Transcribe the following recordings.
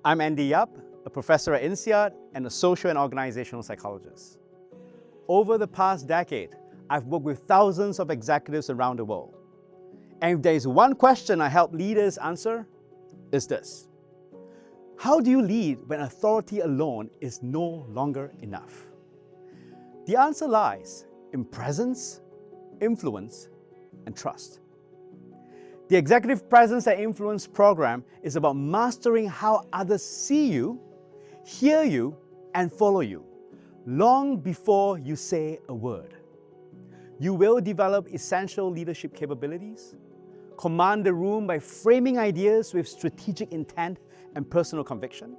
I'm Andy Yap, a professor at INSEAD and a social and organizational psychologist. Over the past decade, I've worked with thousands of executives around the world. And if there is one question I help leaders answer, it's this. How do you lead when authority alone is no longer enough? The answer lies in presence, influence, and trust. The Executive Presence and Influence program is about mastering how others see you, hear you, and follow you, long before you say a word. You will develop essential leadership capabilities, command the room by framing ideas with strategic intent and personal conviction,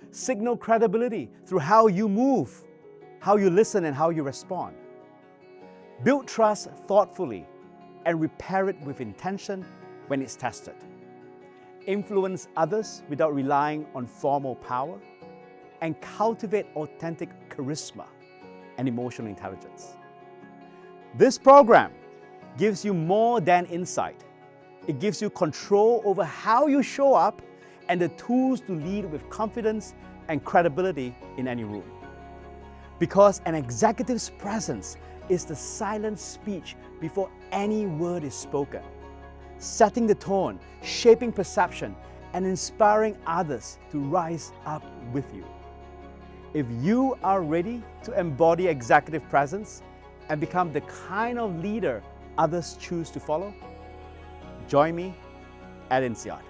signal credibility through how you move, how you listen, and how you respond, build trust thoughtfully, and repair it with intention when it's tested. Influence others without relying on formal power, and cultivate authentic charisma and emotional intelligence. This program gives you more than insight. It gives you control over how you show up and the tools to lead with confidence and credibility in any room. Because an executive's presence is the silent speech before any word is spoken, setting the tone, shaping perception, and inspiring others to rise up with you. If you are ready to embody executive presence and become the kind of leader others choose to follow, join me at INSEAD.